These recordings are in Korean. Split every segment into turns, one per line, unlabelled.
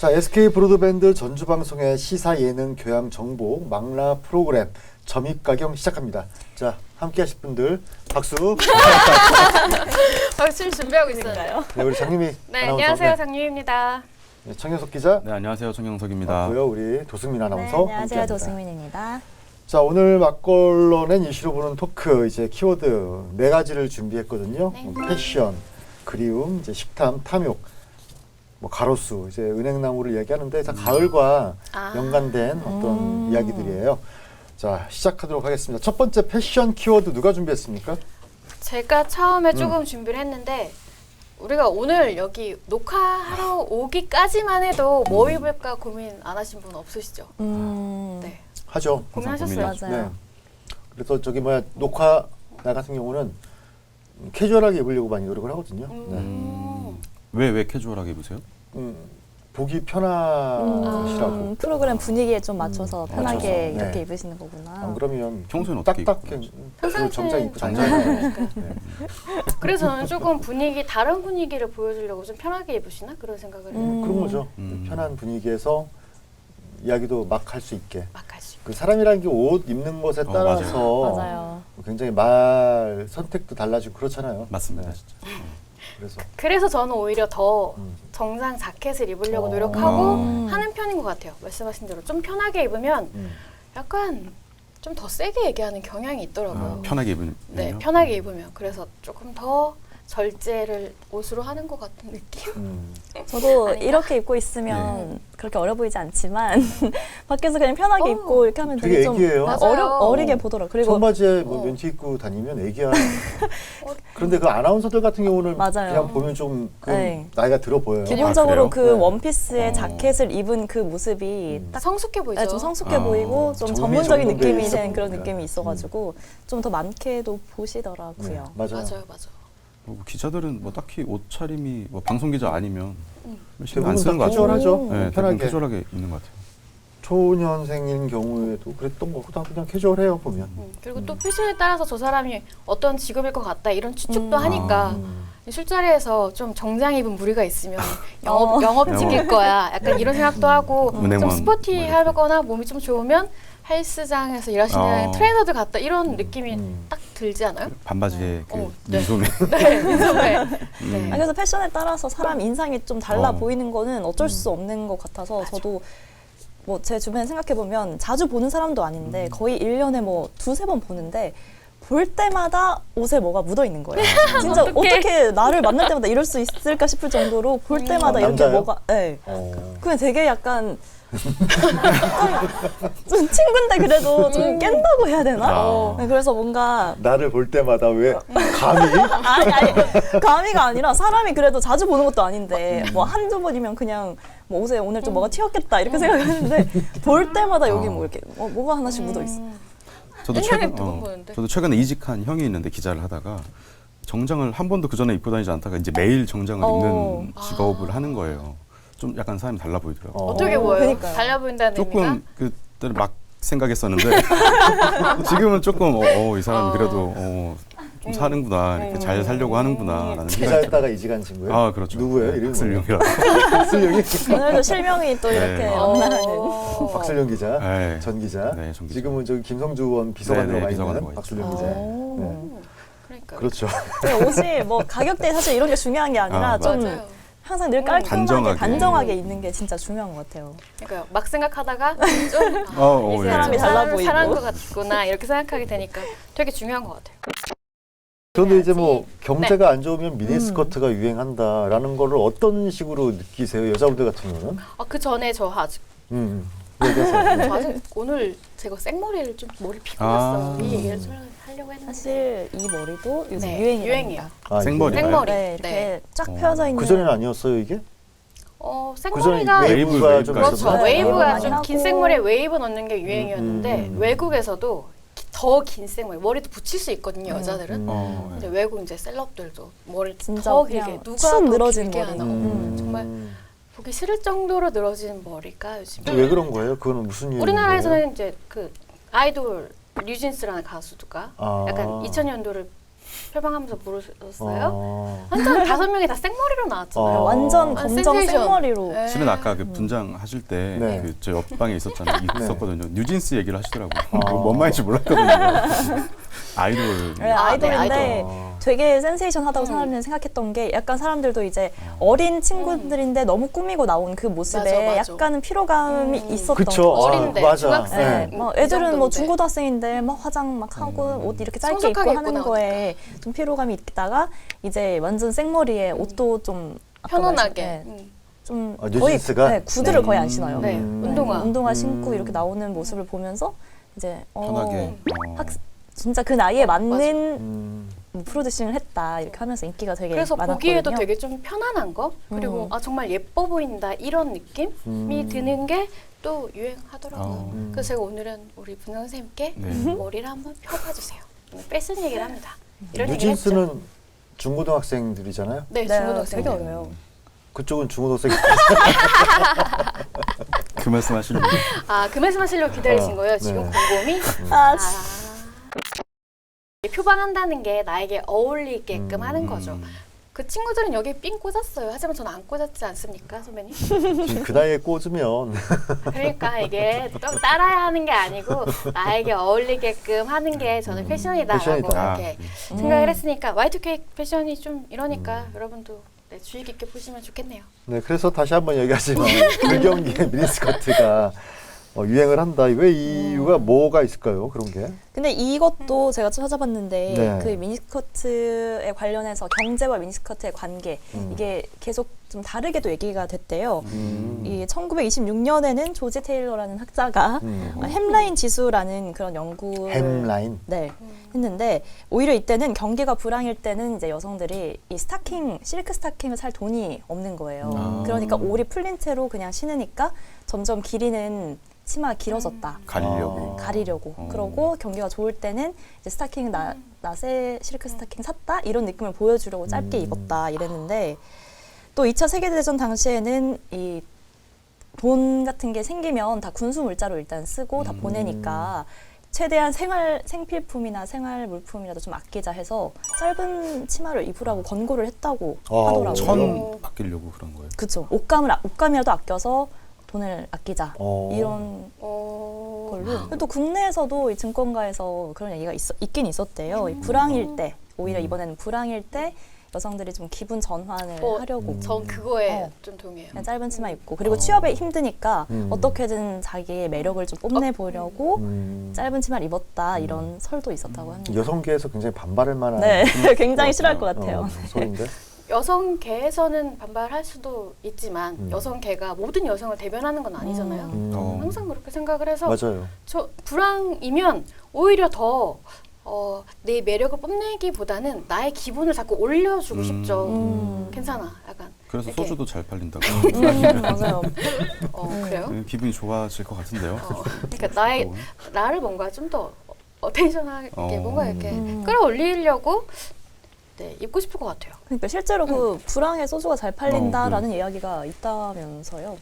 자, SK 브로드밴드 전주방송의 시사 예능 교양 정보 망라 프로그램 점입가경 시작합니다. 자, 함께 하실 분들 박수.
열심히 준비하고 있어요.
네, 우리 장유미
네,
아나운서.
안녕하세요. 장유미입니다.
네, 청영석 기자.
네, 안녕하세요. 정영석입니다.
고요 우리 도승민 아나운서.
네, 안녕하세요.
함께합니다.
도승민입니다.
자, 오늘 막걸러낸 이슈로 보는 토크 이제 키워드 4가지를 준비했거든요.
네.
패션, 그리움, 이제 식탐, 탐욕, 뭐 가로수, 이제 은행나무를 얘기하는데 다 가을과 연관된 어떤 이야기들이에요. 자, 시작하도록 하겠습니다. 첫 번째 패션 키워드 누가 준비했습니까?
제가 처음에 조금 준비를 했는데 우리가 오늘 여기 녹화하러 오기까지만 해도 뭐 입을까 고민 안 하신 분 없으시죠? 네.
하죠.
고민하셨어요?
고민이죠.
맞아요.
네. 그래서 저기 뭐야 녹화 날 같은 경우는 캐주얼하게 입으려고 많이 노력을 하거든요.
왜 캐주얼하게 입으세요?
보기 편하시라고.
프로그램 분위기에 좀 맞춰서 편하게
맞춰서,
이렇게
네.
입으시는 거구나.
안 그러면
평소에는 어떻게
딱딱해.
입고
그리고 정장 입고
정장
다니잖아요.
입으니까.
네.
그래서 저는 조금 다른 분위기를 보여주려고 좀 편하게 입으시나 그런 생각을 해요.
그런 거죠.
음.
편한 분위기에서 이야기도 막 할 수 있게.
막 할 수 있고.
그 사람이라는 게 옷 입는 것에 따라서
맞아요.
굉장히 말 선택도 달라지고 그렇잖아요.
맞습니다.
네.
진짜.
그래서
저는 오히려 더
음.
정장 자켓을 입으려고
어.
노력하고
음.
하는 편인 것 같아요. 말씀하신 대로 좀 편하게 입으면 약간 좀 더 세게 얘기하는 경향이 있더라고요.
편하게 입으면.
네, 편하게 입으면. 그래서 조금 더 절제를 옷으로 하는 것 같은 느낌?
저도
아닌가?
이렇게 입고 있으면 그렇게 어려 보이지 않지만 밖에서 그냥 편하게 입고 이렇게 하면
되게
되게 좀
애기예요.
맞아요.
어리게 보더라고요. 그리고
청바지에 뭐 멘티 입고 다니면 애기야. 그런데 그 아나운서들 같은 경우는
맞아요.
그냥 보면 좀
네.
나이가 들어 보여요.
기본적으로
그래요?
그
네.
원피스에 자켓을 입은 그 모습이 딱
성숙해 보이죠?
좀 성숙해 보이고 좀 전문적인
정돈돼
느낌이
있어
되는 그런
보니까.
느낌이 있어가지고 좀 더 많게도 보시더라고요.
맞아요.
맞아요, 맞아요.
뭐 기자들은 뭐 딱히 옷차림이 뭐 방송 기자 아니면 신경
대부분
안
다
쓰는 것 같아요.
캐주얼하죠.
네, 대부분
편하게.
캐주얼하게 입는 것 같아요.
초년생인 경우에도 그랬던 거 다 그냥 캐주얼해요 보면.
그리고 또 패션에 따라서 저 사람이 어떤 직업일 것 같다 이런 추측도 하니까 술자리에서 좀 정장 입은 무리가 있으면 영업직일 거야. 약간 이런 생각도 하고 좀
은행원
스포티하거나 몸이 좀 좋으면 헬스장에서 일하시는 트레이너들 같다 이런 느낌이 딱 들지 않아요?
반바지에 그
네.
민소매.
네, 민소매. 네.
그래서 패션에 따라서 사람 인상이 좀 달라
어.
보이는 거는 어쩔 수 없는 것 같아서 저도 뭐 제 주변에 생각해 보면 자주 보는 사람도 아닌데 거의 1년에 뭐 2-3번 보는데 볼 때마다 옷에 뭐가 묻어 있는 거예요. 진짜 어떻게 나를 만날 때마다 이럴 수 있을까 싶을 정도로 볼 때마다 이렇게
남자요?
뭐가 네.
어.
그냥 되게 약간 좀 친구인데 그래도 좀 깬다고 해야 되나? 네, 그래서 뭔가
나를 볼 때마다 왜 감히?
아니 감이가 아니라 사람이 그래도 자주 보는 것도 아닌데 뭐 한두 번이면 그냥 뭐 옷에 오늘 좀 뭐가 튀었겠다 이렇게 생각하는데 볼 때마다 여기 뭐 이렇게 뭐가 하나씩 묻어 있어.
저도
옛날엔 두번 보는데.
저도 최근에 이직한 형이 있는데 기자를 하다가 정장을 한 번도 그 전에 입고 다니지 않다가 이제 매일 정장을 입는 직업을 하는 거예요. 좀 약간 사람이 달라 보이더라고요.
어떻게 보여요?
그러니까요.
달라 보인다는 의미가?
조금 그때 막 생각했었는데 지금은 조금 이 사람이 그래도 좀 사는구나 이렇게 잘 살려고 하는구나라는 생각이 들어요.
기자였다가 이직한 친구예요?
아 그렇죠.
누구예요?
네,
이름이
박슬룡이라고.
박슬룡이?
오늘도 실명이 또 이렇게
네.
만나는.
박슬룡 기자,
네.
전 기자.
네, 전 기자.
지금은 저기 김성주 의원 비서관으로
네, 네,
와
비서관으로
있는
와
박슬룡
있죠.
기자.
오.
네.
그러니까.
그렇죠.
옷이 뭐 가격대 사실 이런 게 중요한 게 아니라
아,
좀
맞아요.
항상 늘 깔끔하게
단정하게.
단정하게 있는 게 진짜 중요한 것 같아요.
그러니까 막 생각하다가 좀 이
예.
사람이
달라
사람을
보이고.
사랑한 것 같구나 이렇게 생각하게 되니까 되게 중요한 것 같아요.
그런데 이제 뭐 경제가
네.
안 좋으면 미니스커트가 유행한다라는 거를 어떤 식으로 느끼세요? 여자분들 같은 경우는?
그 전에 저 아직
얘기하세요.
저 아직 오늘 제가 생머리를 좀 머리 피고
아.
왔어요. 이 얘기를 좀 하려고 했는데
사실 이 머리도 요즘
네,
유행이에요.
유행이에요.
아,
생머리.
생머리.
네, 이렇게
네.
쫙 펴져 있는.
그전에는 아니었어요 이게?
생머리가
그전에 웨이브가 좀
그렇죠.
있었나요?
웨이브가
많이
좀 긴
하고.
생머리에 웨이브 넣는 게 유행이었는데
음.
외국에서도 더 긴 생머리 머리도 붙일 수 있거든요. 여자들은.
어,
근데 외국 이제 셀럽들도 머리
진짜
더
그냥
길게 누가
축
더
늘어진
길게
머리.
하나. 정말 보기 싫을 정도로 늘어진 머리가 요즘
왜 그런 거예요? 그거는 무슨 이유예요?
우리나라에서는 이제 그 아이돌 뉴진스라는 가수가
아.
약간 2000년도를 표방하면서 모르셨어요? 완전 5명이 다 생머리로 나왔잖아요.
완전
아,
검정
센세이션.
생머리로.
네.
실은 아까 그 분장하실 때
네.
그 저 옆방에 있었잖아요.
네.
있었거든요. 뉴진스 얘기를 하시더라고요.
아.
그거 뭔 말인지 몰랐거든요. 아이돌.
네,
아,
아이돌인데
네,
아이돌.
되게 센세이션하다고 사람들은 생각했던 게 약간 사람들도 이제 어린 친구들인데 너무 꾸미고 나온 그 모습에
맞아.
약간은 피로감이 있었던
그쵸.
거죠.
어린데,
맞아.
중학생.
네.
뭐 애들은 뭐
정도인데.
중고등학생인데 막 화장 막 하고 옷 이렇게 짧게 입고
성숙하게 입고
하는
나오니까.
거에 좀 피로감이 있다가 이제 완전 생머리에 옷도 좀 아까
편안하게.
말씀- 좀
아,
거의
뉴진스가?
네, 구두를 거의 안 신어요.
네, 운동화.
운동화 신고 이렇게 나오는 모습을 보면서 이제
편하게.
진짜 그 나이에 맞는
음.
뭐 프로듀싱을 했다 이렇게 하면서 인기가 되게
그래서
많았거든요.
보기에도 되게 좀 편안한 거 그리고 아 정말 예뻐 보인다 이런 느낌이 드는 게 또 유행하더라고요. 그래서 제가 오늘은 우리 분영 선생님께
네.
머리를 한번 펴봐 주세요. 오늘 패션 얘기를 합니다. 이런 얘기를 했죠.
뉴진스는 중고등학생들이잖아요.
네,
네,
중고등학생
되게 어려요.
그쪽은 중고등학생.
그 말씀하시려고.
아, 그 말씀하시려고 기다리신 거예요? 지금
네.
곰곰이?
아,
표방한다는 게 나에게 어울리게끔 하는 거죠. 그 친구들은 여기 삥 꽂았어요. 하지만 저는 안 꽂았지 않습니까, 선배님?
지금 그 나이에 꽂으면
그러니까 이게 또 따라야 하는 게 아니고 나에게 어울리게끔 하는 게 저는 패션이다라고
패션이다.
이렇게 생각을 했으니까 Y2K 패션이 좀 이러니까 여러분도 네, 주의 깊게 보시면 좋겠네요.
네, 그래서 다시 한번 얘기하지만 불경기의 미니스커트가 유행을 한다. 왜 이유가 뭐가 있을까요? 그런 게?
근데 이것도 제가 좀 찾아봤는데
네.
그 미니스커트에 관련해서 경제와 미니스커트의 관계 이게 계속 좀 다르게도 얘기가 됐대요. 이 1926년에는 조지 테일러라는 학자가 햄라인 지수라는 그런 연구를
햄라인.
네, 했는데 오히려 이때는 경기가 불황일 때는 이제 여성들이 이 스타킹, 실크 스타킹을 살 돈이 없는 거예요. 그러니까 올이 풀린 채로 그냥 신으니까 점점 길이는 치마가 길어졌다.
가리려고.
가리려고. 그러고 경기가 좋을 때는 이제 스타킹 나세 실크 스타킹 샀다 이런 느낌을 보여주려고 짧게 입었다 이랬는데 또 2차 세계대전 당시에는 이 돈 같은 게 생기면 다 군수 물자로 일단 쓰고 다 보내니까 최대한 생필품이나 생활 물품이라도 좀 아끼자 해서 짧은 치마를 입으라고 권고를 했다고 하더라고요.
천 아끼려고 그런 거예요.
그렇죠. 옷감이라도 아껴서 돈을 아끼자 이런
어...
걸로. 또 국내에서도 이 증권가에서 그런 얘기가 있긴 있었대요. 이 불황일 때 오히려 이번에는 불황일 때 여성들이 좀 기분 전환을 하려고
전 그거에 좀 동의해요.
그냥 짧은 치마 입고 그리고 취업에 힘드니까 어떻게든 자기의 매력을 좀 뽐내보려고 짧은 치마를 입었다 이런 설도 있었다고 합니다.
여성계에서 굉장히 반발할 만한
네, 굉장히 싫어할 것 같아요.
소리인데.
여성계에서는 반발할 수도 있지만 여성계가 모든 여성을 대변하는 건 아니잖아요. 항상 그렇게 생각을 해서
맞아요.
저 불황이면 오히려 더 내 매력을 뽐내기보다는 나의 기분을 자꾸 올려주고 싶죠. 괜찮아, 약간.
그래서
이렇게.
소주도 잘 팔린다고.
맞아요.
그래요?
기분이 좋아질 것 같은데요.
그러니까 나를 뭔가 좀 더 어텐션하게 뭔가 이렇게
음.
끌어올리려고 네, 입고 싶을 것 같아요.
그러니까 실제로 그 불황에 소주가 잘 팔린다라는 이야기가 있다면서요.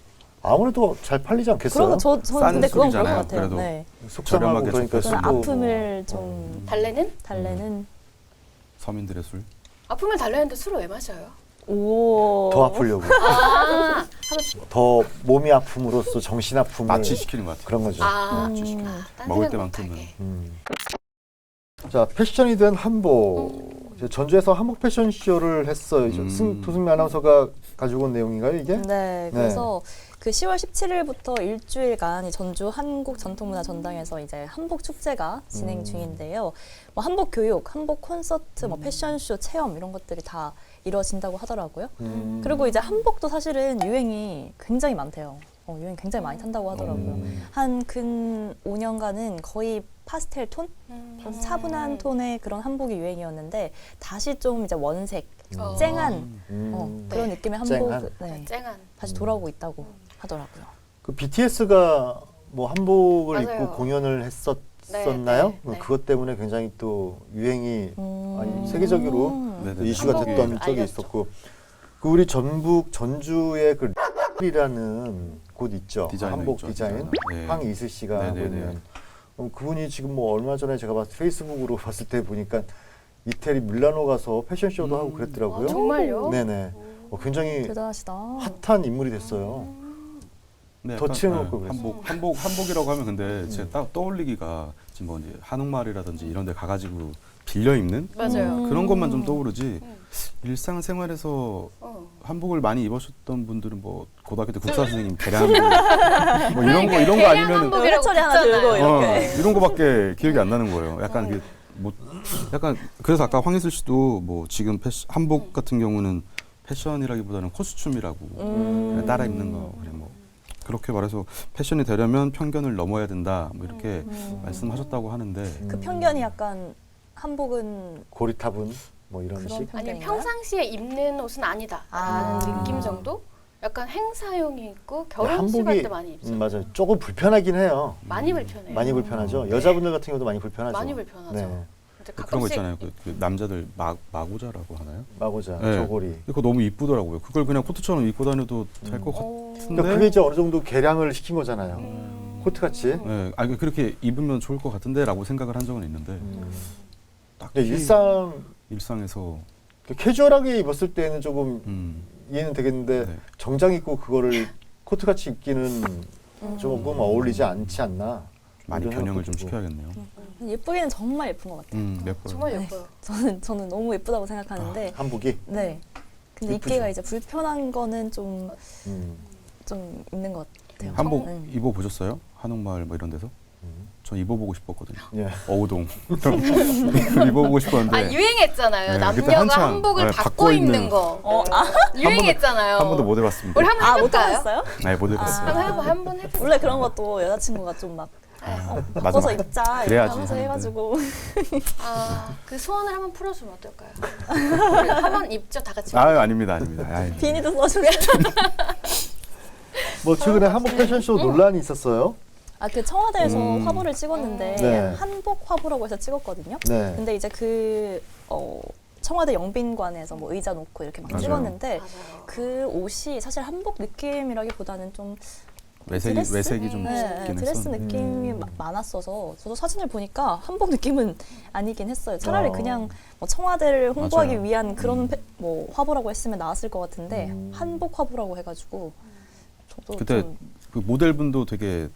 아무래도 잘 팔리지 않겠어요?
그런 저
싼
근데 그건 그런 것
술이잖아요.
같아요.
그래도.
네.
속상하고
저렴하게
그러니까
접할
그런
수 있고.
아픔을 좀
달래는?
달래는
서민들의 술.
아픔을 달래는데 술을 왜 마셔요?
오.
더 아프려고.
아,
더 몸이 아픔으로써 정신 아픔을
마취시키는 것 같아요.
그런 거죠.
딴
먹을
생각
때만큼은.
못하게.
자, 패션이 된 한복. 이제 전주에서 한복 패션쇼를 했어요. 도승미 아나운서가 가지고 온 내용인가요, 이게?
네, 그래서 그 10월 17일부터 일주일간 이 전주 한국전통문화전당에서 이제 한복 축제가 진행 중인데요. 뭐 한복 교육, 한복 콘서트, 뭐 패션쇼 체험 이런 것들이 다 이루어진다고 하더라고요. 그리고 이제 한복도 사실은 유행이 굉장히 많대요. 유행 굉장히 많이 탄다고 하더라고요. 한 근 5년간은 거의 파스텔 톤, 차분한 톤의 그런 한복이 유행이었는데 다시 좀 이제 원색, 쨍한 그런
네.
느낌의
쨍한?
한복
쨍한.
다시 돌아오고 있다고 하더라고요.
그 BTS가 뭐 한복을
맞아요.
입고 공연을 했었나요?
네, 네.
그것 때문에 굉장히 또 유행이
음.
세계적으로
네네.
또 이슈가
한복을
됐던 적이
알렸죠.
있었고 그 우리 전주의 그 이라는 곳 있죠.
디자이너
한복
있죠,
디자인
네.
황이슬 씨가 하고
네네네.
있는 그분이 지금 뭐 얼마 전에 제가 페이스북으로 봤을 때 보니까 이태리 밀라노 가서 패션쇼도 하고 그랬더라고요.
아, 정말요?
네네. 굉장히
대단하시다.
핫한 인물이 됐어요.
네,
더
약간,
치워놓고
네,
그랬어요.
한복이라고 하면 근데 제가 딱 떠올리기가 지금 뭐 이제 한옥마을이라든지 이런 데 가가지고 빌려 입는
맞아요.
그런 것만 좀 떠오르지 일상생활에서
어.
한복을 많이 입으셨던 분들은 뭐 고등학교 때 국사 선생님 계량 뭐 이런 거 아니면은
한복이라고
회초리 하나 들고
붙잖아요.
이렇게.
이런 거밖에 기억이 안 나는 거예요. 약간 이게 뭐 약간 그래서 아까 황희슬 씨도 뭐 지금 한복 같은 경우는 패션이라기보다는 코스튬이라고 그냥 따라 입는 거 그냥 뭐 그렇게 말해서 패션이 되려면 편견을 넘어야 된다 뭐 이렇게 말씀하셨다고 하는데
그 편견이 약간 한복은
고리타분 뭐 이런
그런
식.
아니
편견인가요?
평상시에 입는 옷은 아니다.
아.
라는 느낌 정도? 약간 행사용이 있고 결혼식
한복이
할 때 많이 입죠.
맞아요. 조금 불편하긴 해요.
많이 불편해요.
많이 불편하죠. 여자분들 같은 경우도 많이 불편하죠.
많이 불편하죠.
네.
이제
그런 거
가끔씩
있잖아요. 그 남자들 마고자라고 하나요?
마고자,
네.
저고리.
그거 너무 이쁘더라고요. 그걸 그냥 코트처럼 입고 다녀도 될 것 같은데.
그러니까 그게 이제 어느 정도 개량을 시킨 거잖아요. 코트같이.
네, 아니 그렇게 입으면 좋을 것 같은데라고 생각을 한 적은 있는데 딱히
근데
일상에서
캐주얼하게 입었을 때는 조금 이해는 되겠는데
네.
정장 입고 그거를 코트같이 입기는 조금 어울리지 않지 않나.
많이
이런
변형을 좀
생각도 들고.
시켜야겠네요.
예쁘기는 정말 예쁜 것 같아요.
예뻐요.
정말
네.
예뻐요.
저는 너무 예쁘다고 생각하는데
한복이.
네. 근데
예쁘죠.
입기가 이제 불편한 거는 좀
음.
있는 것 같아요.
한복
네.
입어 보셨어요? 한옥마을 뭐 이런 데서?
음.
전 입어보고 싶었거든요.
예.
어우동 입어보고 싶었는데
아 유행했잖아요.
네, 그때
남녀가
한창,
한복을
네,
바꿔
바꿔
입는
입는
거. 유행했잖아요.
한 번도 못 해봤습니다.
우리 한번
못
해볼까요?
해봤어요?
네, 못 해봤어요.
한번 해보세요.
원래 그런 것도 여자친구가 좀 막
맞아,
바꿔서
맞아.
입자 이렇게
그래야지
하면서
하는데.
해가지고
그 소원을 한번 풀어주면 어떨까요? 우리 한번 입죠, 다 같이.
아유 아닙니다. 아유.
비니도 써주세요.
뭐 최근에 한복 패션쇼 논란이 있었어요.
아 그 청와대에서 화보를 찍었는데
네.
한복 화보라고 해서 찍었거든요.
네.
근데 이제 청와대 영빈관에서 뭐 의자 놓고 이렇게 막
맞아요.
찍었는데
맞아요.
그 옷이 사실 한복 느낌이라기보다는 좀
외색이 좀
네,
있긴
드레스
했었는데.
느낌이 많았어서 저도 사진을 보니까 한복 느낌은 아니긴 했어요. 차라리 그냥 뭐 청와대를 홍보하기
맞아요.
위한 그런 뭐 화보라고 했으면 나았을 것 같은데
음.
한복 화보라고 해가지고 저도
그때
좀
그 모델분도 되게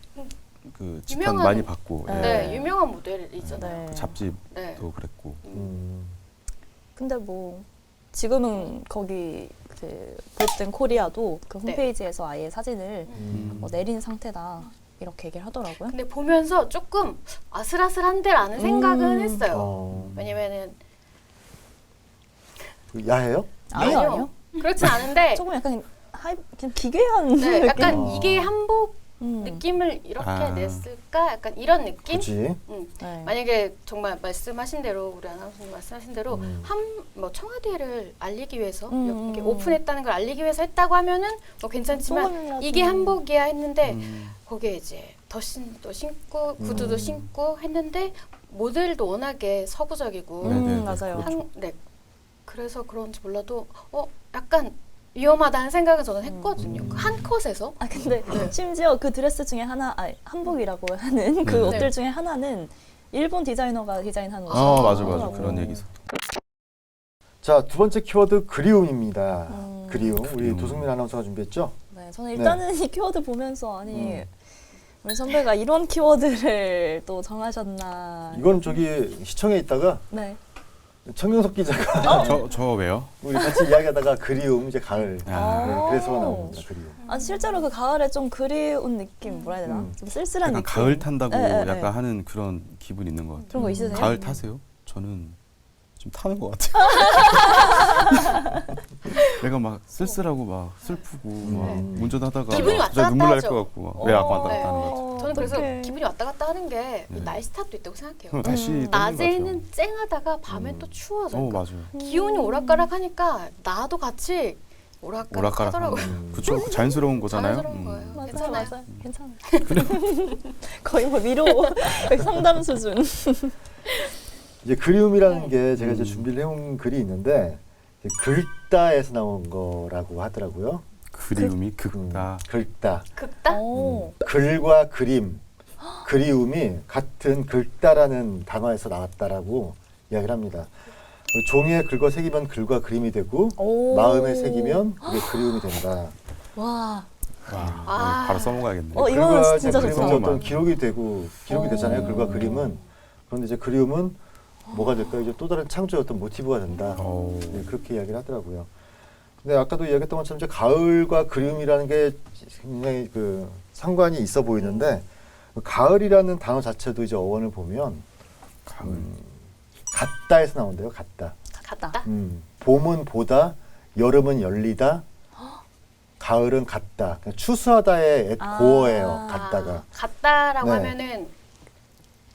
그 집단
유명한-
많이 받고
네.
네, 유명한 모델이잖아요.
네.
그 잡지도
네.
그랬고
근데 뭐 지금은 거기 그 보입된 코리아도 그
네.
홈페이지에서 아예 사진을
음.
내린 상태다 이렇게 얘기를 하더라고요.
근데 보면서 조금 아슬아슬한데라는 생각은 했어요. 왜냐면은
야해요?
아니요.
그렇지 않은데
조금 약간 그냥 기괴한
네, 약간
느낌?
이게 한복
음.
느낌을 이렇게
아.
냈을까? 약간 이런 느낌?
그치.
네.
만약에 정말 말씀하신 대로 우리 아나운서님 말씀하신 대로
음.
뭐 청와대를 알리기 위해서 이렇게
음.
오픈했다는 걸 알리기 위해서 했다고 하면은 뭐 괜찮지만
소금이라도.
이게 한복이야 했는데
음.
거기에 이제 덧신도 신고 구두도
음.
신고 했는데 모델도 워낙에 서구적이고
네네네.
맞아요.
네. 그래서 그런지 몰라도 약간 위험하다는 생각을 저는 했거든요. 그 한 컷에서.
아 근데 심지어 그 드레스 중에 하나, 한복이라고 하는 그
네.
옷들 중에 하나는 일본 디자이너가 디자인한 옷이에요.
맞아 그런 얘기 있었.
자, 두 번째 키워드 그리움입니다. 그리움. 우리
그리움.
도승민 아나운서가 준비했죠?
네, 저는 일단은 이 키워드 보면서 아니 우리 선배가 이런 키워드를 또 정하셨나.
이건 저기 시청에 있다가
네.
청명석 기자가
저 왜요?
우리 같이 이야기하다가 그리움 이제 가을.
아.
네, 그래서 나옵니다. 그리움.
아 실제로 그 가을에 좀 그리운 느낌 뭐라 해야 되나? 좀 쓸쓸한
약간
느낌.
가을 탄다고
네, 네,
약간
네.
하는 그런 기분이 있는 것 같아요.
그런 거 있으세요?
가을 타세요? 저는 좀 타는 것 같아요. 내가 막 쓸쓸하고 막 슬프고 막 운전하다가
기분이
막
왔다
진짜 눈물
갔다
날 것
하죠.
같고 왜 왔다 갔다
네.
하는 것 같아요.
저는 그래서
어떡해.
기분이 왔다 갔다 하는 게
네.
날씨 탓도 있다고 생각해요.
그럼 다시 땡기는 것 같아요.
낮에는 쨍하다가 밤엔 또 추워져요.
맞아요.
기온이 오락가락하니까 나도 같이 오락가락하더라고요.
그쵸 자연스러운 거잖아요.
자연스러운 거예요.
맞아요,
괜찮아요.
맞아요. 괜찮아요. 거의 뭐 위로 거의 상담 수준.
이제 그리움이라는 게 제가 이제 준비를 해온 글이 있는데 이제 글다에서 나온 거라고 하더라고요.
그리움이 극다.
글다.
극다?
오.
글과 그림, 그리움이 같은 글다라는 단어에서 나왔다라고 이야기를 합니다. 종이에 긁어 새기면 글과 그림이 되고
오.
마음에 새기면 그게 그리움이 된다.
와.
아.
바로 써먹어야겠네.
이거는
글과
진짜
그림은
좋다.
어떤 기록이 되잖아요. 글과 그림은. 그런데 이제 그리움은 뭐가 될까요? 이제 또 다른 창조의 어떤 모티브가 된다.
오.
네, 그렇게 이야기를 하더라고요. 근데 아까도 이야기했던 것처럼 이제 가을과 그리움이라는 게 굉장히 그 상관이 있어 보이는데 가을이라는 단어 자체도 이제 어원을 보면
가을.
같다에서 나온대요. 같다.
같다.
봄은 보다, 여름은 열리다, 가을은 같다. 그러니까 추수하다의 고어예요. 같다가.
같다라고
네.
하면은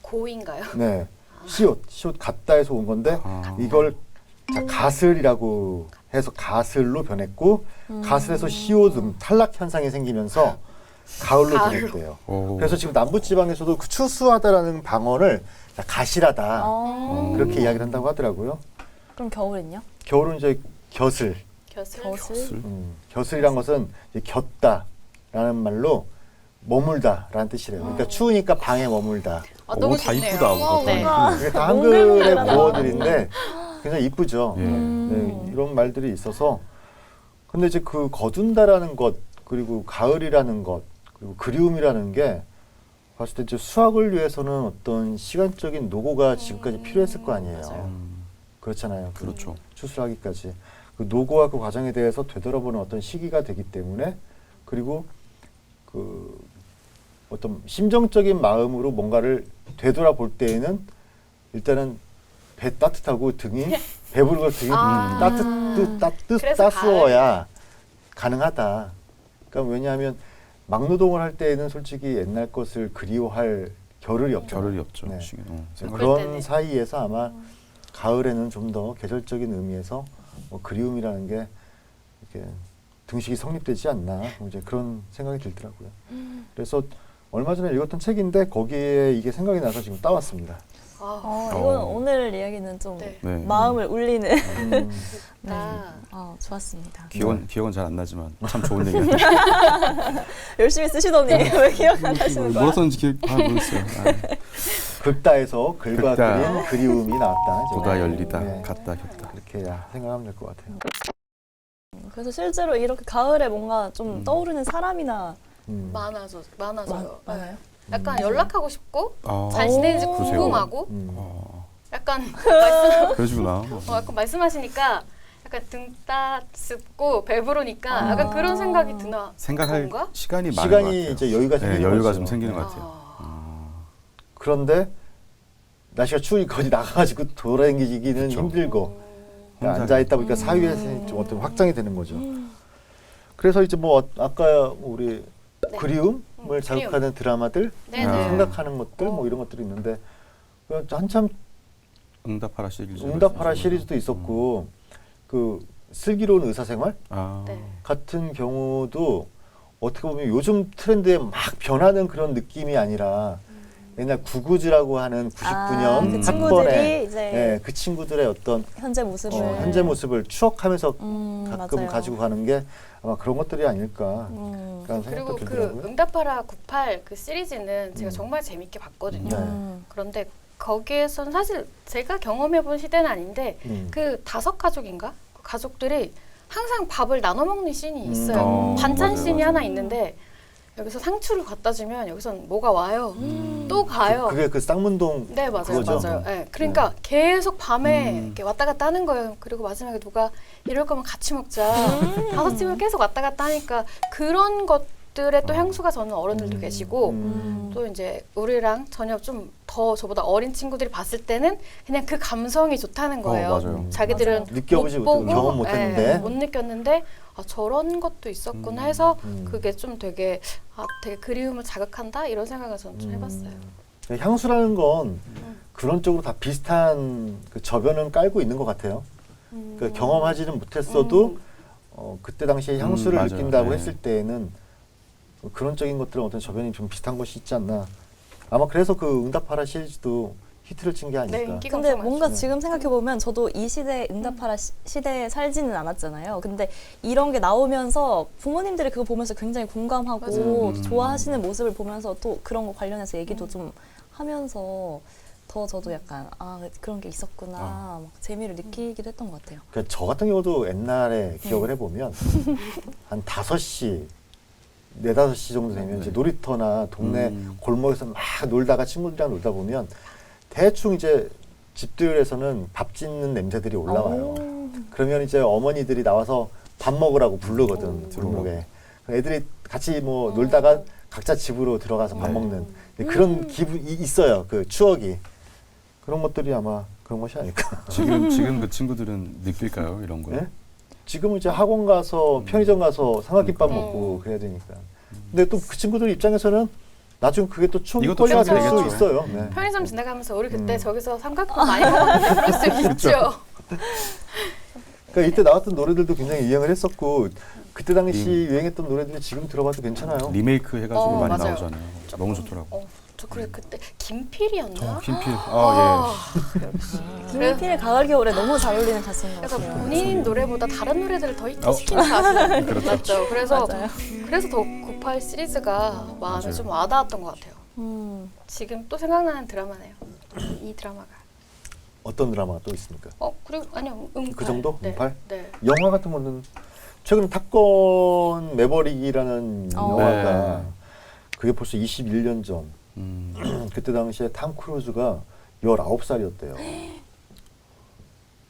고인가요?
네. 시옷 같다에서 온 건데
아.
이걸 자, 가슬이라고 해서 가슬로 변했고 가슬에서 시옷음 탈락 현상이 생기면서 가을로
가을로.
변했대요.
오.
그래서 지금 남부 지방에서도 그 추수하다라는 방언을 가실하다 그렇게 이야기를 한다고 하더라고요.
그럼 겨울은요?
겨울은 이제 곁을
곁을.
겨슬?
곁을이란 것은 이제 곁다라는 말로 머물다라는 뜻이래요. 그러니까 추우니까 방에 머물다.
아, 너무
오, 다
좋네요.
이쁘다. 뭐가
네.
다
이게 다 한글의
몽글몽글하다.
구어들인데 굉장히 이쁘죠.
예.
네, 이런 말들이 있어서 근데 이제 그 거둔다라는 것 그리고 가을이라는 것 그리고 그리움이라는 게 봤을 때 이제 수학을 위해서는 어떤 시간적인 노고가 지금까지 필요했을 거 아니에요.
맞아요.
그렇잖아요. 그
그렇죠.
추수하기까지 그 노고와 그 과정에 대해서 되돌아보는 어떤 시기가 되기 때문에 그리고 그 어떤 심정적인 마음으로 뭔가를 되돌아볼 때에는 일단은 배 따뜻하고 등이 배부르고 등이
그래서
따스워야 가능하다. 그러니까 왜냐하면 막노동을 할 때에는 솔직히 옛날 것을 그리워할 겨를이 없죠.
겨를이 없죠.
네.
지금.
그래서
그럴
그런
때는.
사이에서 아마 가을에는 좀 더 계절적인 의미에서 뭐 그리움이라는 게 이렇게 등식이 성립되지 않나 뭐 이제 그런 생각이 들더라고요. 그래서 얼마 전에 읽었던 책인데 거기에 이게 생각이 나서 지금 따왔습니다.
아,
이건 오늘 이야기는 좀
네.
네.
마음을 울리는.
음,
좋다.
좋았습니다.
기억은 잘 안 나지만 참 좋은 얘기예요.
열심히 쓰시더니 왜 기억 안 나시는 거야?
뭐라 썼는지 기억 모르겠어요.
극다에서 글과
극다.
그림, 그리움이 나왔다. 이제.
보다 열리다,
네.
같다, 겹다.
그렇게 생각하면 될 것 같아요.
그래서 실제로 이렇게 가을에 뭔가 좀 떠오르는 사람이나
많아져요.
많아요?
약간 연락하고 싶고
아,
잘 지내는지
그러세요?
궁금하고
어,
약간
그러시구나.
약간 말씀하시니까 약간 등 따숩고 배부르니까 약간 그런 생각이 드나
생각할
건가?
시간이 많은 것
시간이
같아요.
이제 여유가 생기는
네, 여유가
거죠.
좀 생기는
네.
것 같아요.
그런데 날씨가 추우니까 어디 나가가지고 돌아다니기는
그쵸.
힘들고
혼자
앉아 있다 보니까 사유에 좀 어떤 확장이 되는 거죠. 그래서 이제 뭐 아까 우리
네.
그리움을 자극하는 드라마들
네네.
생각하는 것들 뭐 이런 것들이 있는데 한참
응답하라 시리즈.
응답하라 시리즈도 있었고 그 슬기로운 의사생활
아,
네.
같은 경우도 어떻게 보면 요즘 트렌드에 막 변하는 그런 느낌이 아니라 옛날 구구즈라고 하는 99년
그
학번에
친구들이 이제
네, 그 친구들의 어떤
현재 모습을
현재 모습을 추억하면서 가끔
맞아요.
가지고 가는 게 아마 그런 것들이 아닐까 라는 생각도
그리고 그
들더라고요.
응답하라 98 그 시리즈는 제가 정말 재밌게 봤거든요.
네.
그런데 거기에선 사실 제가 경험해본 시대는 아닌데 그 5가족인가? 그 가족들이 항상 밥을 나눠 먹는 씬이 있어요. 반찬
맞아요,
씬이
맞아요.
하나 있는데 여기서 상추를 갖다 주면 여기선 뭐가 와요. 또 가요.
그게 그 쌍문동
네 맞아요,
그거죠?
맞아요. 네, 그러니까 계속 밤에 이렇게 왔다 갔다 하는 거예요. 그리고 마지막에 누가 이럴 거면 같이 먹자. 5팀을 계속 왔다 갔다 하니까 그런 것들의 또 향수가 저는 어른들도 계시고 또 이제 우리랑 전혀 좀 더 저보다 어린 친구들이 봤을 때는 그냥 그 감성이 좋다는 거예요.
맞아요.
자기들은
느껴보지
못 보고,
경험 못했는데
못 느꼈는데 아, 저런 것도 있었구나 해서 그게 좀 되게 되게 그리움을 자극한다 이런 생각을 저는 좀 해봤어요.
향수라는 건 그런 쪽으로 다 비슷한 그 저변은 깔고 있는 것 같아요. 그 경험하지는 못했어도 그때 당시에 향수를
맞아요.
느낀다고
네.
했을 때에는 그런 적인 것들은 어떤 저변이 좀 비슷한 것이 있지 않나. 아마 그래서 그 응답하라 시리즈도 히트를 친 게 아닐까.
네, 인기가
근데
엄청
뭔가
많죠.
지금 생각해보면 저도 이 시대 응답하라 시대에 살지는 않았잖아요. 근데 이런 게 나오면서 부모님들이 그거 보면서 굉장히 공감하고
맞아요.
좋아하시는 모습을 보면서 또 그런 거 관련해서 얘기도 좀 하면서 더 저도 약간 그런 게 있었구나 막 재미를 느끼기도 했던 것 같아요.
그러니까 저 같은 경우도 옛날에 기억을 해보면 한 5시, 4, 5시 정도 되면 이제 놀이터나 동네 골목에서 막 놀다가 친구들이랑 놀다 보면 대충 이제 집들에서는 밥 짓는 냄새들이 올라와요. 그러면 이제 어머니들이 나와서 밥 먹으라고 부르거든, 골목에. 애들이 같이 뭐 놀다가 각자 집으로 들어가서 밥 먹는 그런 기분이 있어요. 그 추억이. 그런 것들이 아마 그런 것이 아닐까.
지금 그 친구들은 느낄까요? 이런 거?
네? 지금은 이제 학원 가서 편의점 가서 삼각김밥 먹고 그래야 되니까. 근데 또 그 친구들 입장에서는 나중에 그게 또 추억이
이것도
꺼내가 될
추억이
수
되겠죠.
있어요. 네.
편의점 지나가면서 우리 그때 저기서 삼각김밥 많이 먹었는데 그럴 수 있죠.
그러니까 이때 나왔던 노래들도 굉장히 유행을 했었고 그때 당시 유행했던 노래들이 지금 들어봐도 괜찮아요.
리메이크 해가지고 많이
맞아요.
나오잖아요. 너무 좋더라고.
저 그때 김필이었나?
김필.
김필 가을 겨울에 너무 잘 어울리는 가수인 것
그래서
같아요.
본인 노래보다 다른 노래들을 더 히트시키는 가수 맞죠? 그래서
맞아요.
더 98 시리즈가 마음에
맞아요.
좀 와닿았던 것 같아요. 지금 또 생각나는 드라마네요. 이 드라마가.
어떤 드라마가 또 있습니까?
그리고 아니요, 응팔.
그 정도?
네.
응팔?
네.
영화 같은 거는 최근 탑건 매버릭이라는 영화가 그게 벌써 21년 전. 그때 당시에 탐 크루즈가 19살이었대요.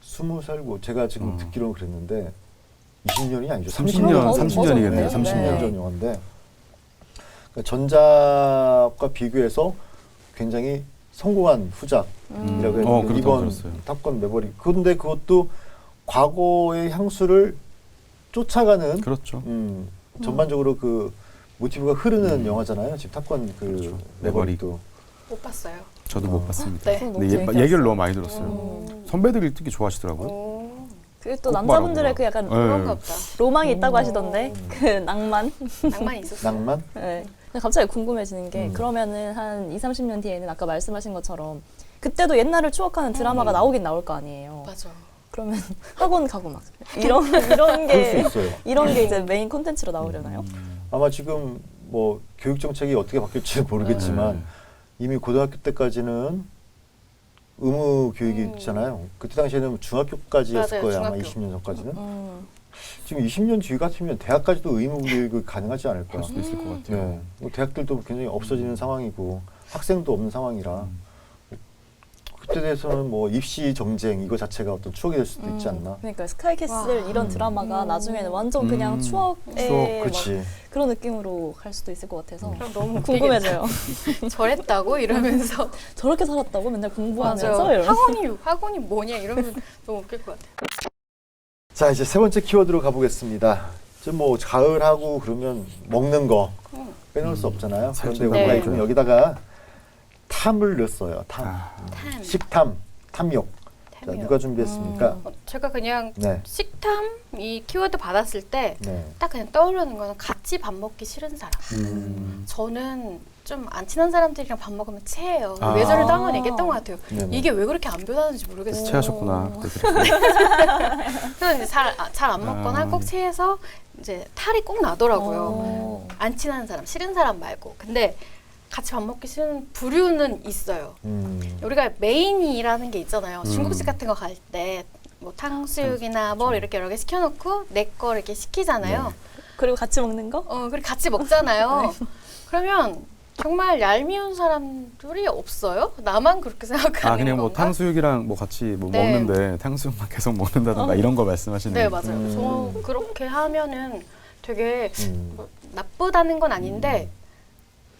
20살고 제가 지금 듣기로는 그랬는데 20년이 아니죠.
30년이겠네요.
30년 전 영화인데 그러니까 전작과 비교해서 굉장히 성공한 후작이라고 했는데 이번
들었어요.
탑건 매버릭. 그런데 그것도 과거의 향수를 쫓아가는
그렇죠.
전반적으로 그 모티브가 흐르는 영화잖아요. 지금 탑건 그
그렇죠.
매버릭도.
못 봤어요.
저도 못 봤습니다.
네.
너무
근데
재밌게
얘기를
봤어요.
너무 많이 들었어요. 선배들이 특히 좋아하시더라고요.
그게 또
꼭
남자분들의
말하구나.
그 약간
그런가 보다.
로망이 있다고 하시던데 그 낭만.
낭만이 있었어요.
낭만?
네. 근데 갑자기 궁금해지는 게 그러면은 한 2, 30년 뒤에는 아까 말씀하신 것처럼 그때도 옛날을 추억하는 드라마가 나오긴 나올 거 아니에요.
맞아.
그러면 학원 가고 막 이런
그럴
게
수 있어요.
이런 게 이제 메인 콘텐츠로 나오려나요?
아마 지금 뭐 교육 정책이 어떻게 바뀔지 모르겠지만 이미 고등학교 때까지는 의무 교육이 있잖아요. 그때 당시에는 중학교까지였을
맞아요,
거예요. 아마
중학교.
20년 전까지는. 지금 20년 뒤 같으면 대학까지도 의무 교육이 가능하지 않을까.
할 수도 있을 것 같아요.
네. 뭐 대학들도 굉장히 없어지는 상황이고 학생도 없는 상황이라 그때 대해서는 뭐 입시 정쟁 이거 자체가 어떤 추억이 될 수도 있지 않나.
그러니까 스카이캐슬 이런 드라마가 나중에는 완전 그냥
추억,
추억의
그렇지.
막 그런 느낌으로 갈 수도 있을 것 같아서
그럼 너무
궁금해져요.
저랬다고 이러면서
저렇게 살았다고 맨날 공부하면서
맞아.
이러면서.
학원이 뭐냐 이러면 너무 웃길 것 같아요.
자 이제 세 번째 키워드로 가보겠습니다. 지금 뭐 가을하고 그러면 먹는 거 빼놓을 수 없잖아요. 그런데
살찐다고
우리가
네.
좀 여기다가 탐을 넣었어요. 탐.
탐.
식탐, 탐욕. 자,
탐욕.
누가 준비했습니까?
제가 그냥
네.
식탐 이 키워드 받았을 때 딱
네.
그냥 떠오르는 거는 같이 밥 먹기 싫은 사람. 저는 좀 안 친한 사람들이랑 밥 먹으면 체해요.
아.
왜 저를 한번 얘기했던 것 같아요.
네네.
이게 왜 그렇게 안 변하는지 모르겠어요.
체하셨구나.
그래서 이제 잘 안 먹거나 꼭 체해서 이제 탈이 꼭 나더라고요. 안 친한 사람, 싫은 사람 말고. 근데 같이 밥 먹기 싫은 부류는 있어요. 우리가 메인이라는 게 있잖아요. 중국집 같은 거 갈 때 뭐 탕수육이나 뭘 이렇게 여러 개 시켜놓고 내 거 이렇게 시키잖아요.
그리고 같이 먹는 거?
그리고 같이 먹잖아요. 그러면 정말 얄미운 사람들이 없어요? 나만 그렇게 생각하는
그냥 뭐
건가?
탕수육이랑 뭐 같이 뭐
네.
먹는데 탕수육만 계속 먹는다든가 이런 거 말씀하시는
네,
거죠?
맞아요. 저 그렇게 하면은 되게 뭐 나쁘다는 건 아닌데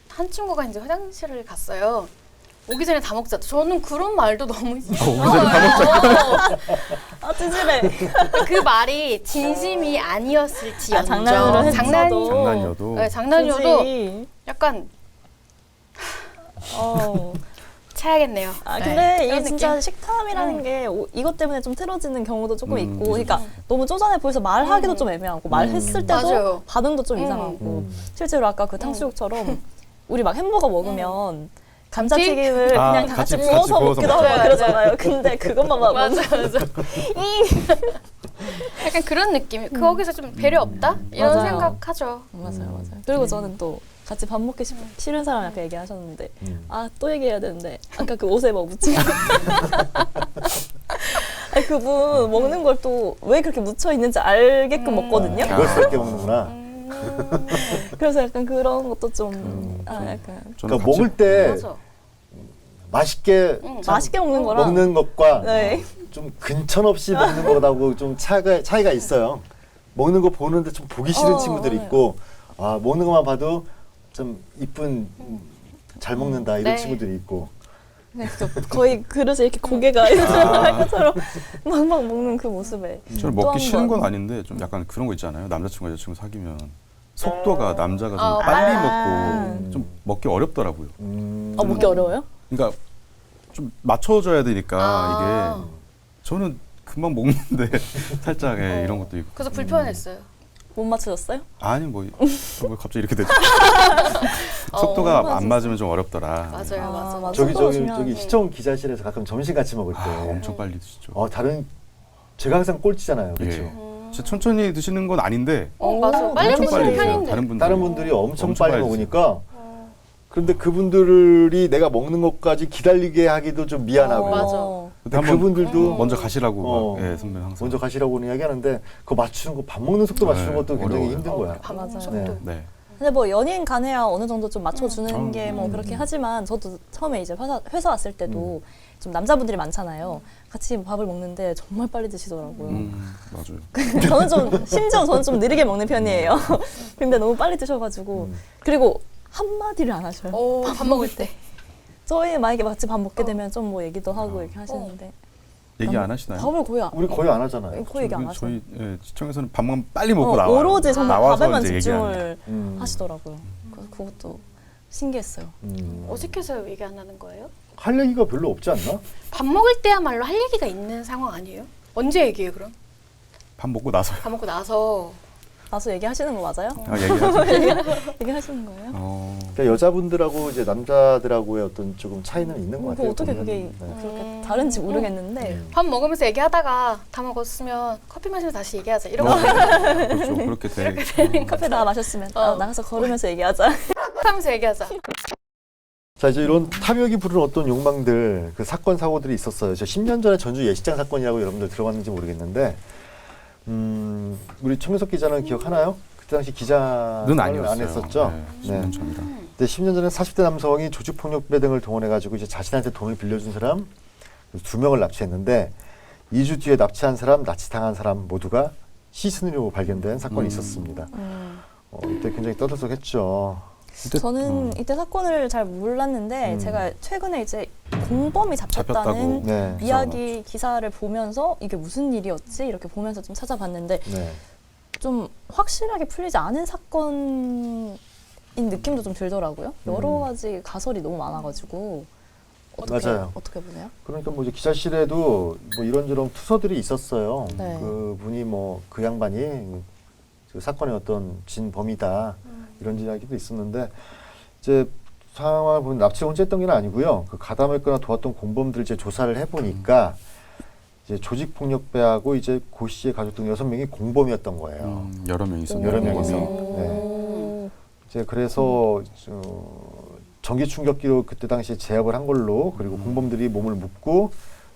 한 친구가 이제 화장실을 갔어요. 오기 전에 다 먹자. 저는 그런 말도 너무
오기 전에 다
먹자.
아 찌질해.
그 말이 진심이 아니었을지언정
장난으로 했어도.
장난이어도
네, 장난이어도
그치.
약간
어.
차야겠네요.
근데
네,
이게
그런
진짜
느낌?
식탐이라는 게 이것 때문에 좀 틀어지는 경우도 조금 있고,
그렇죠.
그러니까 너무 쪼잔해 보여서 말하기도 좀 애매하고, 말했을 때도
맞아요.
반응도 좀 이상하고, 실제로 아까 그 탕수육처럼 우리 막 햄버거 먹으면 감자튀김을 그냥 다 같이 구워서 먹기도 하고
먹죠.
그러잖아요. 근데 그것만 막
맞아. 약간 그런 느낌. 거기서 좀 배려 없다? 이런
맞아요.
생각하죠.
맞아요. 그리고 저는 또 같이 밥 먹기 싫은 사람 약간 얘기하셨는데 아 또 얘기해야 되는데 아까 그 옷에 뭐 묻힌 아니 그분 먹는 걸 또 왜 그렇게 묻혀 있는지 알게끔 먹거든요.
그럴스럽게 먹는구나.
그래서 약간 그런 것도 좀 약간
저는
그러니까 먹을 때
맞아.
맛있게
맛있게 먹는 거랑
먹는 것과
네.
좀 근천 없이 먹는 거하고 좀 차이가 있어요. 먹는 거 보는데 좀 보기 싫은 친구들
맞아요.
있고, 아 먹는 것만 봐도 좀 이쁜 잘 먹는다 이런
네.
친구들이 있고.
그냥 거의 그릇에 이렇게 고개가 있는 것처럼 막막 먹는 그 모습에
저는
또
먹기
한
싫은
번.
건 아닌데 좀 약간 그런 거 있잖아요. 남자친구 여자친구 사귀면 속도가 남자가 좀
아,
빨리
아.
먹고 좀 먹기 어렵더라고요.
먹기 어려워요?
그러니까 좀 맞춰줘야 되니까
아.
이게 저는 금방 먹는데 살짝 이런 것도 있고.
그래서 불편했어요.
못 맞춰졌어요?
아니 뭐 갑자기 이렇게 되죠. 속도가 안 맞으면 좀 어렵더라.
맞아요, 맞아.
맞아.
저기
속도가 중요하네.
시청 기자실에서 가끔 점심 같이 먹을 때,
엄청 빨리 드시죠.
제가 항상 꼴찌잖아요, 그렇죠?
예. 진짜 천천히 드시는 건 아닌데
맞아. 빨리
엄청
먹는
빨리 드세요.
편인데.
다른 분들이 엄청
엄청
빨리
빨리
먹으니까. 그런데 그분들이 내가 먹는 것까지 기다리게 하기도 좀 미안하고.
맞아.
그때 한번
그분들도
먼저 가시라고 막,
어.
예, 선배 항상
먼저 가시라고는 이야기하는데 그거 맞추는 거 밥 먹는 속도 맞추는
네,
것도 굉장히
어려워요.
힘든 거야.
밥 먹는
맞아요.
속도.
네.
네.
근데 뭐 연인 간에야 어느 정도 좀 맞춰주는 게 뭐
음.
그렇게 하지만 저도 처음에 이제 회사 왔을 때도 좀 남자분들이 많잖아요. 같이 밥을 먹는데 정말 빨리 드시더라고요.
맞아요.
저는 좀 심지어 저는 좀 느리게 먹는 편이에요. 근데 너무 빨리 드셔가지고 그리고 한 마디를 안 하셔요.
밥 먹을 때.
저희 만약에 같이 밥 먹게 되면 좀 뭐 얘기도 하고 이렇게 하시는데
얘기 안 하시나요?
밥을 거의 안,
우리 거의 안 하잖아요.
거의 얘기 안 하죠.
저희 시청에서는 밥만 빨리 먹고 나와요.
오로지 정말
나와서
밥에만
이제 얘기하는
집중을
음.
하시더라고요. 그래서 그것도 신기했어요.
어색해서 얘기 안 하는 거예요?
할 얘기가 별로 없지 않나?
밥 먹을 때야말로 할 얘기가 있는 상황 아니에요? 언제 얘기해요, 그럼?
밥 먹고 나서요.
밥 먹고 나서.
나서 얘기하시는 거 맞아요?
얘기하죠.
얘기하시는 거예요?
그러니까 여자분들하고 이제 남자들하고의 어떤 조금 차이는 있는 것 같아요.
어떻게
보면.
그게
네.
그렇게 다른지 모르겠는데
밥 먹으면서 얘기하다가 다 먹었으면 커피 마시면서 다시 얘기하자. 이런 거
그렇죠. 그렇게 돼.
커피 다 마셨으면 나가서 걸으면서 얘기하자.
하면서 얘기하자.
자, 이제 이런 탐욕이 부르는 어떤 욕망들, 그 사건 사고들이 있었어요. 저 10년 전에 전주 예식장 사건이라고 여러분들 들어봤는지 모르겠는데, 우리 최민석 기자는 기억하나요? 그때 당시 기자는
아니었어요.
안 했었죠.
네, 10년 전이라.
근데 10년 전에 40대 남성이 조직폭력배 등을 동원해가지고 이제 자신한테 돈을 빌려준 사람 2명을 납치했는데 2주 뒤에 납치한 사람, 납치당한 사람 모두가 시신으로 발견된 사건이 있었습니다. 이때 굉장히 떠들썩했죠.
저는 이때 사건을 잘 몰랐는데 제가 최근에 이제 공범이 잡혔다는
잡혔다고.
네,
이야기 기사를 보면서 이게 무슨 일이었지 이렇게 보면서 좀 찾아봤는데
네.
좀 확실하게 풀리지 않은 사건인 느낌도 좀 들더라고요. 여러 가지 가설이 너무 많아가지고
맞아요.
어떻게 보세요?
그러니까 뭐 이제 기자실에도 뭐 이런저런 투서들이 있었어요.
네.
그 분이 뭐 그 양반이 그 사건의 어떤 진범이다 이런 이야기도 있었는데 이제 상황을 보면 납치를 혼자 했던 게 아니고요. 그 가담했거나 도왔던 공범들 이제 조사를 해보니까 이제 조직폭력배하고 이제 고 씨의 가족 등 6명이 공범이었던 거예요.
여러 명 있었네요.
여러 명이서.
공범이.
네. 이제 그래서 전기 충격기로 그때 당시에 제압을 한 걸로 그리고 공범들이 몸을 묶고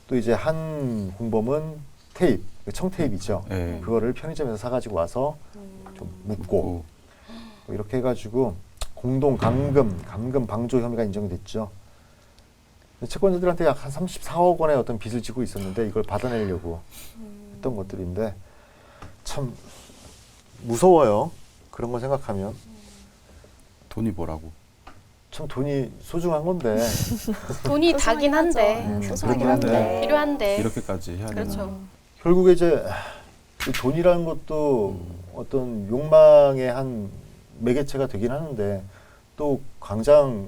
또 이제 한 공범은 테이프, 청테이프이죠.
네.
그거를 편의점에서 사가지고 와서 좀 묶고 뭐 이렇게 해가지고 공동 감금 방조 혐의가 인정이 됐죠. 채권자들한테 약 한 34억 원의 어떤 빚을 지고 있었는데 이걸 받아내려고 했던 것들인데 참 무서워요. 그런 거 생각하면.
돈이 뭐라고?
참 돈이 소중한 건데.
돈이 다긴 한데.
소중하긴
그렇긴 한데.
한데
필요한데.
이렇게까지 해야 되나?
그렇죠.
결국에 이제 이 돈이라는 것도 어떤 욕망의 한 매개체가 되긴 하는데 또 당장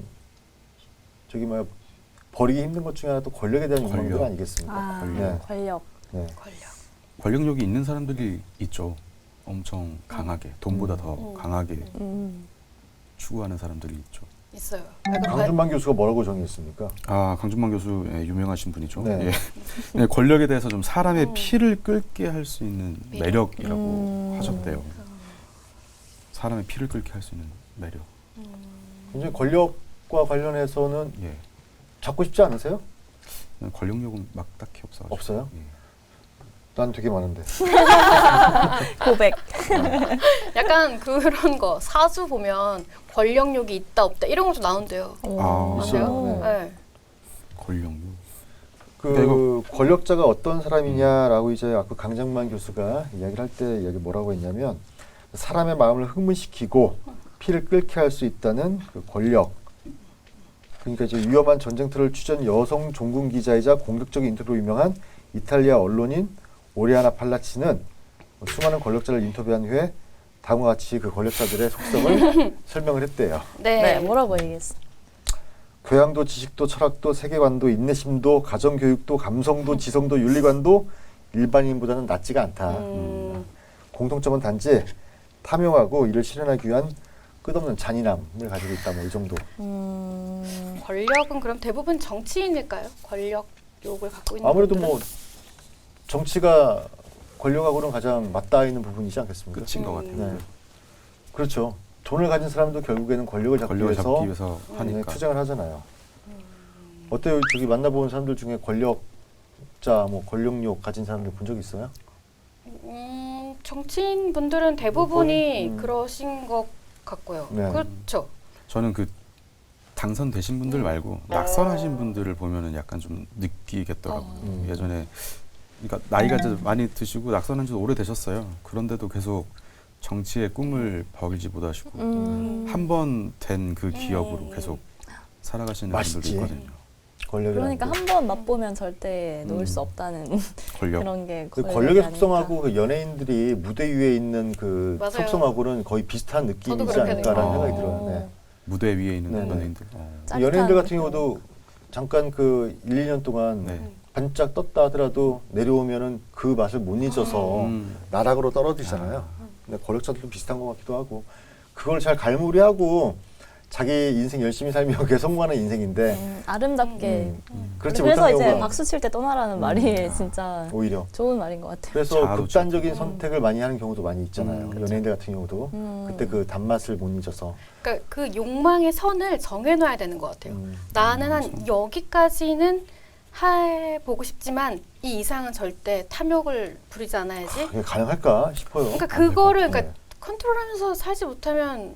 저기 뭐야 버리기 힘든 것 중에 하나 또 권력에 대한 욕망들
권력.
아니겠습니까?
권력.
네.
권력력이 있는 사람들이 있죠. 엄청 강하게 돈보다 더 강하게 추구하는 사람들이 있죠.
있어요.
강준만 교수가 뭐라고 정의했습니까?
아, 강준만 교수 유명하신 분이죠.
네.
예. 네, 권력에 대해서 좀 사람의 피를 끓게 할 수 있는 매력이라고 하셨대요. 사람의 피를 끓게 할 수 있는 매력.
굉장히 권력과 관련해서는
예.
잡고 싶지 않으세요?
권력욕은 막 딱히 없어가지고.
없어요?
예.
난 되게 많은데.
고백.
약간 그런 거 사주 보면 권력욕이 있다 없다 이런 것도 나온대요.
아,
있어요? 네.
네.
권력욕.
그 권력자가 어떤 사람이냐라고 이제 아까 강장만 교수가 이야기를 할 때 여기 뭐라고 했냐면 사람의 마음을 흥분시키고 피를 끓게 할 수 있다는 그 권력. 그러니까 이제 위험한 전쟁터를 취재한 여성 종군 기자이자 공격적인 인터뷰로 유명한 이탈리아 언론인 오리아나 팔라치는 수많은 권력자를 인터뷰한 후에 다음과 같이 그 권력자들의 속성을 설명을 했대요.
네.
네, 뭐라고 얘기했어?
교양도 지식도 철학도 세계관도 인내심도 가정교육도 감성도 지성도 윤리관도 일반인보다는 낮지가 않다. 공통점은 단지 탐욕하고 이를 실현하기 위한 끝없는 잔인함을 가지고 있다. 뭐 이 정도.
권력은 그럼 대부분 정치인일까요? 권력욕을 갖고 있는
아무래도
분들은?
뭐 정치가 권력하고는 가장 맞닿아 있는 부분이지 않겠습니까?
끝인 것 같아요.
네. 그렇죠. 돈을 가진 사람도 결국에는 권력을 잡기
권력을
위해서,
잡기 위해서
네,
하니까.
투쟁을 하잖아요. 어때요? 저기 만나본 사람들 중에 권력자, 뭐 권력욕 가진 사람들 본 적 있어요?
정치인 분들은 대부분이
음.
그러신 것 같고요.
네.
그렇죠.
저는 그 당선되신 분들 말고 낙선하신 분들을 보면은 약간 좀 느끼겠더라고요. 예전에 그러니까 나이가 이제 많이 드시고 낙선한 지 오래 되셨어요. 그런데도 계속 정치의 꿈을 버리지 못하시고 한 번 된 그 기억으로 계속 살아가시는
맛있지.
분들도 있거든요.
권력이라는
그러니까
게.
한 번 맛보면 절대 놓을 수 없다는
권력.
그런 게
그
권력이
권력의
아닐까.
속성하고 그 연예인들이 무대 위에 있는 그
맞아요.
속성하고는 거의 비슷한
저도
느낌이지
그렇게
않을까라는
느껴요.
생각이 들어요. 네.
무대 위에 있는
네네.
연예인들.
짜릿한
연예인들 같은
그런-
경우도 잠깐 그 1, 2년 동안
네.
반짝 떴다 하더라도 내려오면은 그 맛을 못 잊어서 나락으로 떨어지잖아요. 근데 권력자들도 비슷한 것 같기도 하고 그걸 잘 갈무리하고 자기 인생 열심히 살면 그게 성공하는 인생인데
아름답게.
그렇지
그래서
못한
이제
경우가
박수 칠 때 떠나라는 말이 진짜
오히려
좋은 말인 것 같아요.
그래서
자아도
극단적인 선택을 많이 하는 경우도 많이 있잖아요.
그렇죠.
연예인들 같은 경우도 그때 그 단맛을 못 잊어서
그러니까 그 욕망의 선을 정해놔야 되는 것 같아요. 나는 한 여기까지는 해보고 싶지만 이 이상은 절대 탐욕을 부리지 않아야지.
그게 가능할까 싶어요.
그러니까 그거를
네.
그러니까 컨트롤하면서 살지 못하면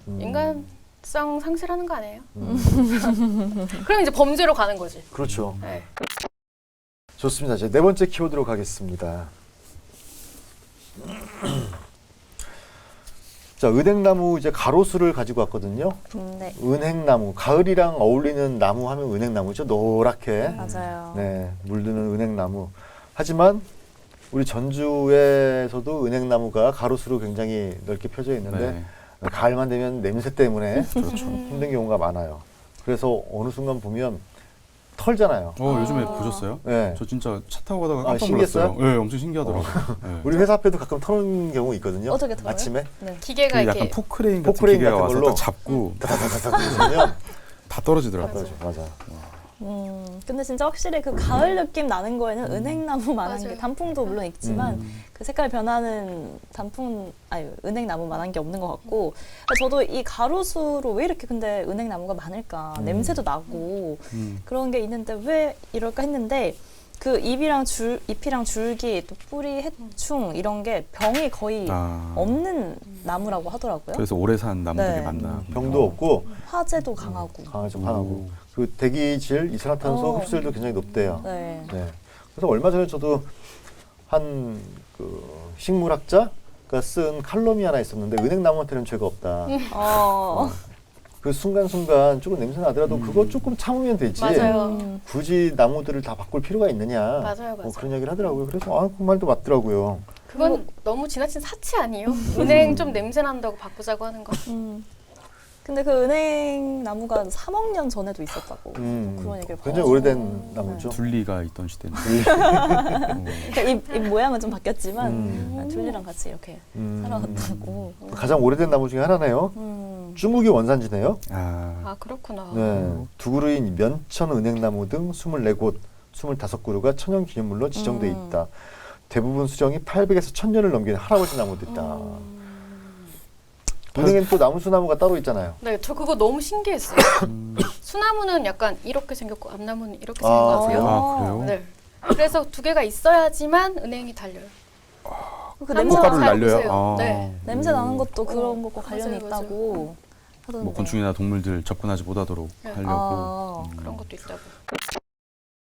인간성 상실하는 거 아니에요? 그럼 이제 범죄로 가는 거지.
그렇죠.
네.
좋습니다. 이제 네 번째 키워드로 가겠습니다. 자, 은행나무 이제 가로수를 가지고 왔거든요.
네,
은행나무, 가을이랑 어울리는 나무 하면 은행나무죠. 노랗게.
맞아요.
네, 물드는 은행나무. 하지만 우리 전주에서도 은행나무가 가로수로 굉장히 넓게 펴져 있는데
네.
가을만 되면 냄새 때문에
그렇죠.
힘든 경우가 많아요. 그래서 어느 순간 보면 털잖아요.
요즘에 보셨어요?
네.
저 진짜 차 타고 가다가 깜짝
신기했어요?
놀랐어요. 네, 엄청 신기하더라고요. 네.
우리 회사 앞에도 가끔 터는 경우 있거든요.
어떻게 털어요?
아침에
네.
기계가
그 약간
이렇게
포크레인 같은
포크레인
기계가
같은
와서
걸로
딱 잡고
다다다다다 보면
다 떨어지더라고요.
맞아.
근데 진짜 확실히 그 가을 느낌 나는 거에는 은행나무만한
맞아요.
게 단풍도 물론 있지만 그 색깔 변하는 은행나무만한 게 없는 것 같고 저도 이 가로수로 왜 이렇게 근데 은행나무가 많을까 냄새도 나고 그런 게 있는데 왜 이럴까 했는데 그 잎이랑 줄기 또 뿌리 해충 이런 게 병이 거의 없는 나무라고 하더라고요.
그래서 오래 산 나무들이
네.
많나.
병도 없고
화재도 강하고.
강아지 화나고 그 대기질 이산화탄소 흡수율도 굉장히 높대요.
네.
네. 그래서 얼마 전에 저도 한 그 식물학자가 쓴 칼럼이 하나 있었는데 은행나무한테는 죄가 없다. 그 순간순간 조금 냄새 나더라도 그거 조금 참으면 되지.
맞아요.
굳이 나무들을 다 바꿀 필요가 있느냐.
맞아요.
그런 얘기를 하더라고요. 그래서 그 말도 맞더라고요.
그건 너무 지나친 사치 아니에요? 은행 좀 냄새 난다고 바꾸자고 하는 거.
근데 그 은행나무가 3억 년 전에도 있었다고 그런 얘기를
굉장히
봐가지고.
오래된 나무죠.
둘리가 있던 시대인데.
그러니까 입 모양은 좀 바뀌었지만 줄리랑 같이 이렇게 살아왔다고.
가장 오래된 나무 중에 하나네요. 중국이 원산지네요.
아 그렇구나.
네. 두 그루인 면천 은행나무 등 24곳, 25그루가 천연기념물로 지정돼 있다. 대부분 수령이 800에서 1000년을 넘기는 할아버지 나무도 있다. 은행엔 또 나무수나무가 따로 있잖아요.
네, 저 그거 너무 신기했어요. 수나무는 약간 이렇게 생겼고 앞나무는 이렇게 생긴
아,
것 같아요.
아, 그래요?
네. 그래서 두 개가 있어야지만 은행이 달려요.
그
한번
냄새
꽃가루를
잘
날려요?
보세요.
아.
네.
냄새 나는 것도 그런 것과
맞아요,
관련이
맞아요.
있다고 하던데.
뭐 곤충이나 동물들 접근하지 못하도록
네.
하려고.
아.
그런 것도 있다고.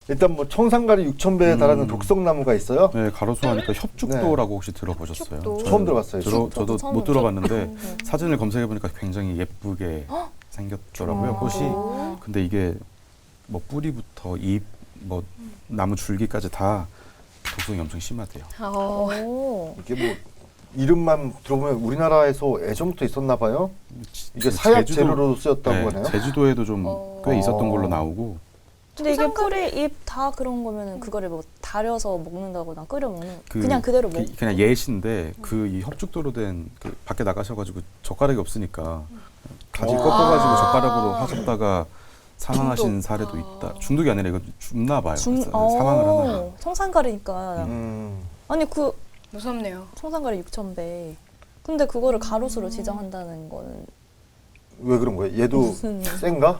일단 뭐 청산가리 6,000배에 달하는 독성나무가 있어요.
네, 가로수 하니까 협죽도라고 혹시 들어보셨어요?
협죽도.
저는
처음 들어봤어요.
저도
처음
못 들어봤는데
네.
사진을 검색해 보니까 굉장히 예쁘게 생겼더라고요. 꽃이.
오.
근데 이게 뭐 뿌리부터 잎, 뭐 나무 줄기까지 다 독성이 엄청 심하대요.
오.
이게 뭐 이름만 들어보면 우리나라에서 예전부터 있었나 봐요. 이게
제-
사약
제주도-
재료로 쓰였다고
네,
하네요.
제주도에도 좀 꽤 있었던
어.
걸로 나오고.
근데 이게
청산가리-
뿌리, 잎 다 그런 거면은 그거를 뭐 달여서 먹는다거나 끓여 먹는
그-
그냥 그대로 먹.
그냥 예시인데 그 이 협죽도로 된 그 밖에 나가셔가지고 젓가락이 없으니까 가지
어.
꺾어가지고
아.
젓가락으로 하셨다가 사망하신
중독.
사례도
아.
있다. 중독이 아니라 이거 죽나 봐요.
중,
사망을 하나.
청산가리니까. 아니 그
무섭네요.
청산가리 6,000배. 근데 그거를 가로수로 지정한다는 거는
왜 그런 거예요? 얘도
무슨
센가?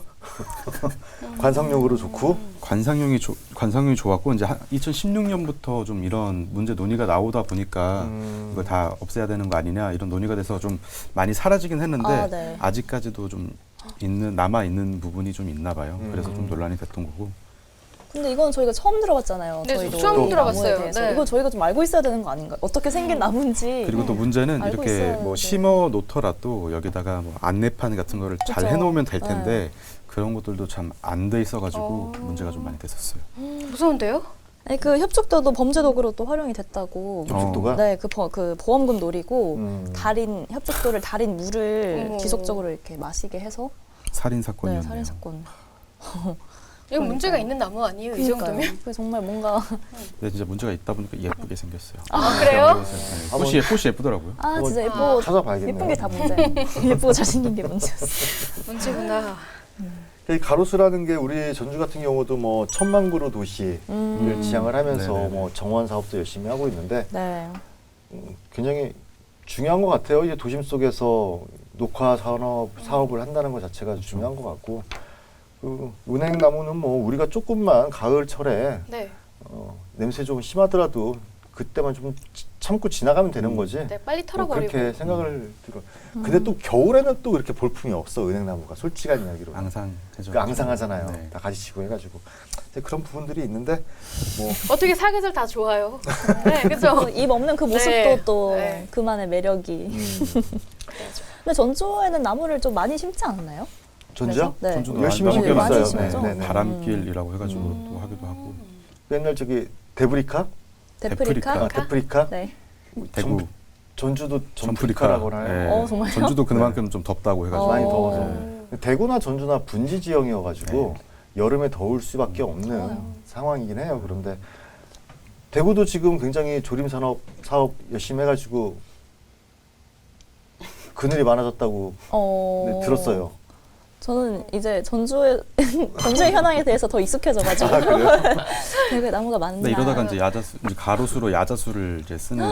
관상용으로 좋고.
관상용이 좋았고 이제 2016년부터 좀 이런 문제 논의가 나오다 보니까 이걸 다 없애야 되는 거 아니냐 이런 논의가 돼서 좀 많이 사라지긴 했는데
아, 네.
아직까지도 좀 남아 있는 부분이 좀 있나 봐요. 그래서 좀 논란이 됐던 거고.
근데 이건 저희가 처음 들어봤잖아요.
네,
저희도
처음
나무에
들어봤어요.
대해서.
네.
이거 저희가 좀 알고 있어야 되는 거 아닌가요? 어떻게 생긴 나무인지.
그리고 또 문제는
알고
이렇게
있어야
뭐
되는데.
심어 놓더라도 여기다가 뭐 안내판 같은 거를 잘
그쵸.
해놓으면 될 텐데 그런 것들도 참 안 돼 있어가지고 문제가 좀 많이 됐었어요.
무서운데요?
아니, 그 협죽도도 범죄 도구로 또 활용이 됐다고.
협죽도가?
네, 그 보험금 노리고 협죽도를 달인 물을
어머.
지속적으로 이렇게 마시게 해서
살인
네,
사건이었네요.
살인 사건.
이거 문제가 있는 나무 아니에요? 이 정도면?
그 정말 뭔가
근데 진짜 문제가 있다 보니까 예쁘게 생겼어요.
아, 그래요?
네, 꽃이 예쁘더라고요.
아 진짜
한번
예쁘고
찾아봐야겠네요.
예쁜 게 다 문제. 예쁘고 잘생긴 게 문제였어.
문제구나.
이 가로수라는 게 우리 전주 같은 경우도 뭐 1,000만 그루 도시를 지향을 하면서
네네네.
뭐 정원 사업도 열심히 하고 있는데
네.
굉장히 중요한 것 같아요. 이제 도심 속에서 녹화 사업을 한다는 것 자체가 중요한 것 같고 그 은행나무는 뭐 우리가 조금만 가을철에
네.
냄새 좀 심하더라도 그때만 좀 참고 지나가면 되는 거지.
네, 빨리
뭐
털어버리고.
그렇게 생각을 들어. 근데 또 겨울에는 또 그렇게 볼품이 없어 은행나무가 솔직한 이야기로.
앙상해져.
그 앙상하잖아요.
네.
다 가지치고 해가지고 이제 그런 부분들이 있는데 뭐
어떻게 사계절 다 좋아요. 네, 그죠?
입 없는 그 모습도
네.
또
네.
그만의 매력이. 근데 전주에는 나무를 좀 많이 심지 않았나요?
전주요?
네.
전주도
열심히
많이
심고 있어요.
심었죠?
네, 네.
바람길이라고 해가지고 또 하기도 하고.
옛날 저기 데브리카?
데프리카?
데프리카?
네.
대구
전주도
점프리카.
점프리카라고 하나요?
정말요?
전주도 그만큼 좀 덥다고 해가지고.
많이
어.
더워서.
네.
대구나 전주나 분지 지형이어가지고 여름에 더울 수밖에 없는
더워요.
상황이긴 해요. 그런데 대구도 지금 굉장히 조림 사업 열심히 해가지고 그늘이 많아졌다고 네, 들었어요.
저는 이제 전주의 현황에 대해서 더 익숙해져가지고 되게 나무가 많나.
근데 이러다가 이제 이제 가로수로 야자수를 이제 쓰는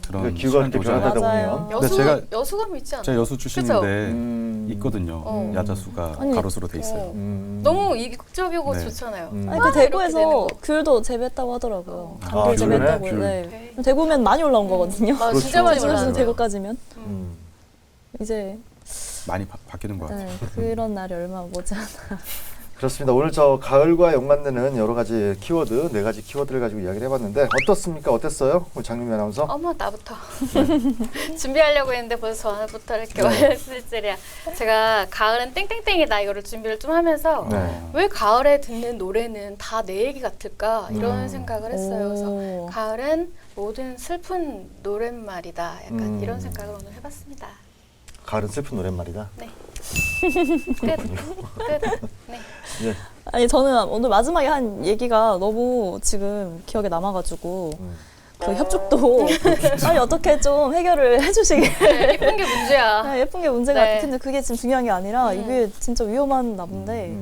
그런
그러니까 기후가
시간이
이렇게
오잖아요.
변하다
맞아요.
보면
근데
여수감 있지 않아요?
제가 여수 출신인데
음.
있거든요. 야자수가
아니,
가로수로 돼 있어요.
너무 이국적이고
네.
좋잖아요.
음.
아니
아,
그
이렇게 되는
대구에서
거.
귤도 재배했다고 하더라고요.
아,
감귤
귤이네?
재배했다고.
귤.
네. 대구면 많이 올라온 거거든요.
아,
그렇죠.
진짜 많이
맞아요.
전주에서
올라요.
대구까지면
음.
이제
많이 바뀌는 것 같아요.
네, 그런 날이 얼마 머지않아.
그렇습니다. 오늘 저 가을과 연관되는 여러 가지 키워드, 4가지 키워드를 가지고 이야기를 해봤는데 어떻습니까? 어땠어요? 우리 장윤미 아나운서?
어머 나부터 준비하려고 했는데 벌써 전화부터 이렇게 왔을 줄이야. 제가 가을은 땡땡땡이다 이거를 준비를 좀 하면서
네.
왜 가을에 듣는 노래는 다 내 얘기 같을까 이런 생각을 했어요. 그래서
오.
가을은 모든 슬픈 노랫말이다. 약간 이런 생각을 오늘 해봤습니다.
가을은 슬픈 노랫말이다.
네. 끝. 끝. 네.
예.
아니 저는 오늘 마지막에 한 얘기가 너무 지금 기억에 남아가지고 그 협죽도 아니 어떻게 좀 해결을 해주시길.
네, 예쁜 게 문제야.
아, 예쁜 게 문제가
네.
근데 그게 지금 중요한 게 아니라 이게 진짜 위험한 나무인데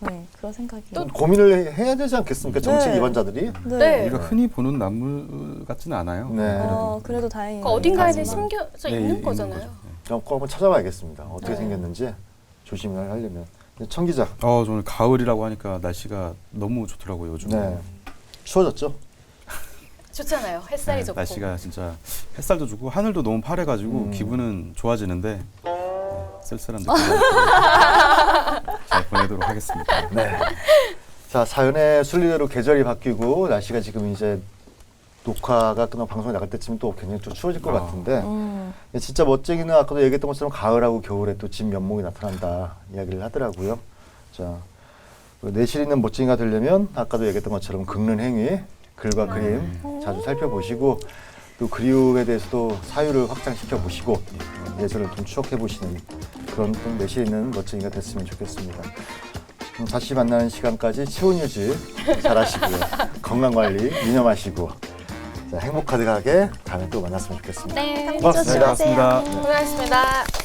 네, 그런 생각이.
또
고민을 해야 되지 않겠습니까? 정책
네.
입안자들이?
네.
우리가 흔히 보는 나무 같지는 않아요.
네.
그래도 다행이에요.
그 어딘가에는
가지만.
심겨져
네,
있는
있는
거잖아요.
거죠. 네.
꼭 한번 찾아봐야겠습니다. 어떻게
네.
생겼는지 조심을 하려면. 청 기자.
저는 가을이라고 하니까 날씨가 너무 좋더라고요 요즘.
네. 추워졌죠?
좋잖아요. 햇살이 좋고.
날씨가 진짜 햇살도 좋고 하늘도 너무 파래가지고 기분은 좋아지는데 쓸쓸한 느낌. 잘 보내도록 하겠습니다.
네. 자, 자연의 순리대로 계절이 바뀌고 날씨가 지금 이제 녹화가 끝나고 방송에 나갈 때쯤 또 굉장히 좀 추워질 것 같은데 진짜 멋쟁이는 아까도 얘기했던 것처럼 가을하고 겨울에 또 진 면목이 나타난다 이야기를 하더라고요. 자, 내실 있는 멋쟁이가 되려면 아까도 얘기했던 것처럼 긁는 행위, 글과 그림 자주 살펴보시고 또 그리움에 대해서도 사유를 확장시켜 보시고 예전을 좀 추억해 보시는 그런 좀 내실 있는 멋쟁이가 됐으면 좋겠습니다. 다시 만나는 시간까지 체온 유지 잘 하시고요. 건강 관리 유념하시고 자, 행복 가득하게 다음에 또 만났으면 좋겠습니다.
네.
고맙습니다.
고맙습니다.
고생하셨습니다.